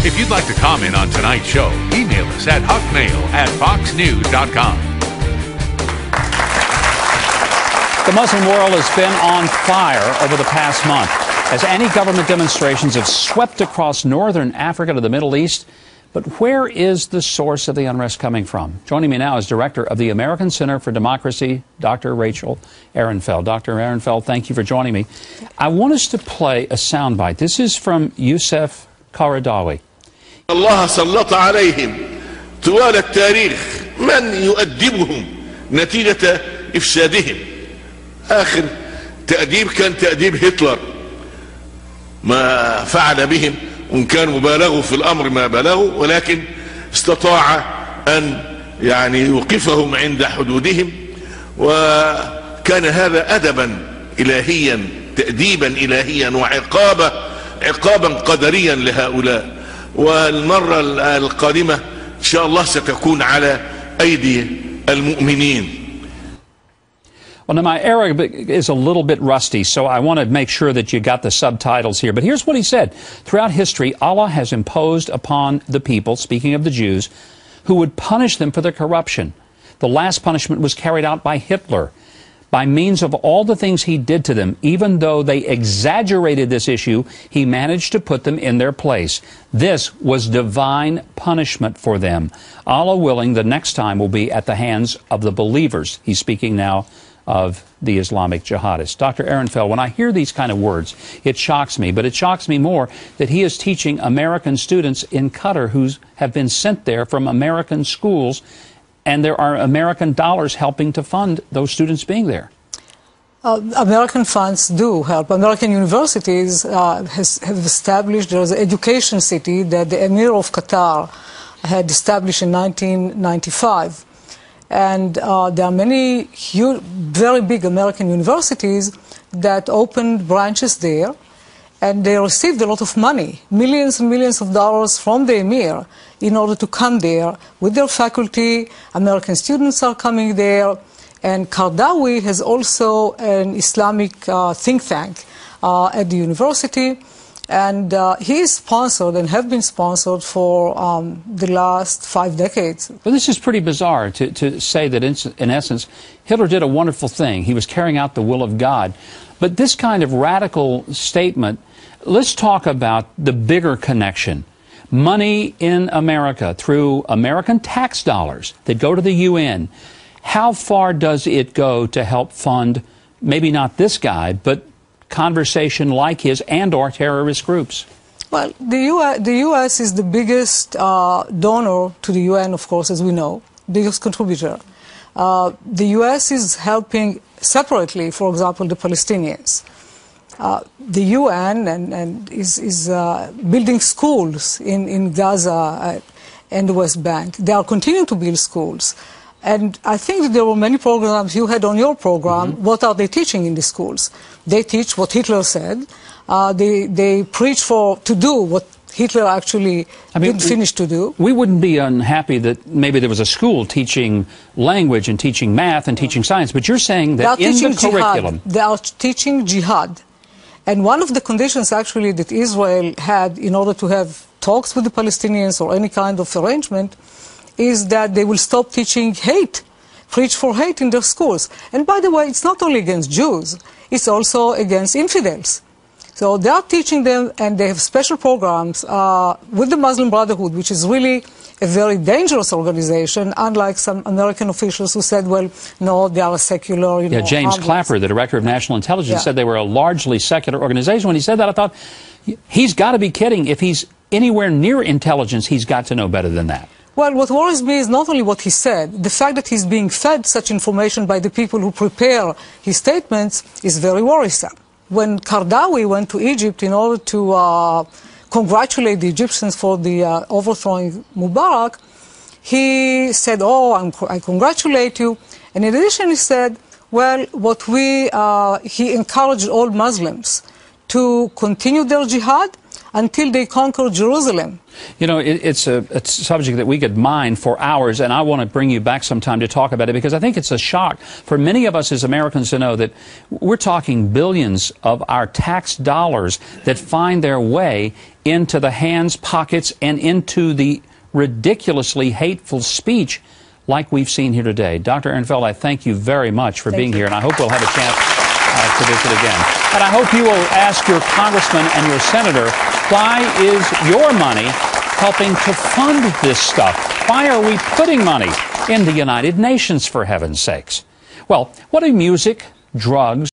If you'd like to comment on tonight's show, email us at huckmail@foxnews.com. The Muslim world has been on fire over the past month as anti-government demonstrations have swept across northern Africa to the Middle East. But where is the source of the unrest coming from? Joining me now is Director of the American Center for Democracy, Dr. Rachel Ehrenfeld. Dr. Ehrenfeld, thank you for joining me. I want us to play a soundbite. This is from Youssef Qaradawi. الله سلط عليهم طوال التاريخ من يؤدبهم نتيجة إفسادهم. آخر تأديب كان تأديب هتلر، ما فعل بهم وإن كان مبالغوا في الأمر ما بلغوا، ولكن استطاع أن يعني يوقفهم عند حدودهم، وكان هذا أدبا إلهيا، تأديبا إلهيا، عقابا قدريا لهؤلاء. والمرة القادمة إن شاء الله ستكون على أيدي المؤمنين. Well, now my Arabic is a little bit rusty, so I want to make sure that you got the subtitles here. But here's what he said. Throughout history, Allah has imposed upon the people, speaking of the Jews, who would punish them for their corruption. The last punishment was carried out by Hitler. By means of all the things he did to them, even though they exaggerated this issue, he managed to put them in their place. This was divine punishment for them. Allah willing, the next time will be at the hands of the believers. He's speaking now of the Islamic jihadists. Dr. Ehrenfeld, when I hear these kind of words, it shocks me, but it shocks me more that he is teaching American students in Qatar who have been sent there from American schools, and there are American dollars helping to fund those students being there. American funds do help. American universities have established, there's an education city that the Emir of Qatar had established in 1995. And there are many huge, very big American universities that opened branches there, and they received a lot of money, millions and millions of dollars from the Emir in order to come there with their faculty. American students are coming there, and Qaradawi has also an Islamic think tank at the university. And he is sponsored and have been sponsored for the last 5 decades. But this is pretty bizarre to say that, in essence, Hitler did a wonderful thing. He was carrying out the will of God. But this kind of radical statement, let's talk about the bigger connection. Money in America through American tax dollars that go to the UN. How far does it go to help fund, maybe not this guy, but conversation like his and or terrorist groups? Well, the U.S. is the biggest donor to the UN, of course, as we know, biggest contributor. The U.S. is helping separately, for example, the Palestinians. The UN is building schools in Gaza and the West Bank. They are continuing to build schools. And I think that there were many programs you had on your program. Mm-hmm. What are they teaching in the schools? They teach what Hitler said. They preach to do what Hitler actually didn't finish to do. We wouldn't be unhappy that maybe there was a school teaching language and teaching math and teaching science, but you're saying that in the curriculum... They are teaching jihad. And one of the conditions actually that Israel had in order to have talks with the Palestinians or any kind of arrangement is that they will stop teaching hate, preach for hate in their schools. And by the way, it's not only against Jews, it's also against infidels. So they are teaching them, and they have special programs with the Muslim Brotherhood, which is really a very dangerous organization, unlike some American officials who said, well, no, they are a secular, James Clapper, the Director of National Intelligence, said they were a largely secular organization. When he said that, I thought, he's got to be kidding. If he's anywhere near intelligence, he's got to know better than that. Well, what worries me is not only what he said. The fact that he's being fed such information by the people who prepare his statements is very worrisome. When Qaradawi went to Egypt in order to congratulate the Egyptians for the overthrowing Mubarak, he said, I congratulate you. And in addition, he said, well, he encouraged all Muslims to continue their jihad until they conquer Jerusalem. You know, it's a subject that we could mine for hours, and I want to bring you back sometime to talk about it, because I think it's a shock for many of us as Americans to know that we're talking billions of our tax dollars that find their way into the hands, pockets, and into the ridiculously hateful speech like we've seen here today. Dr. Ehrenfeld, I thank you very much for being here, and I hope we'll have a chance to visit again. And I hope you will ask your congressman and your senator, why is your money helping to fund this stuff? Why are we putting money in the United Nations, for heaven's sakes? Well, what do music, drugs,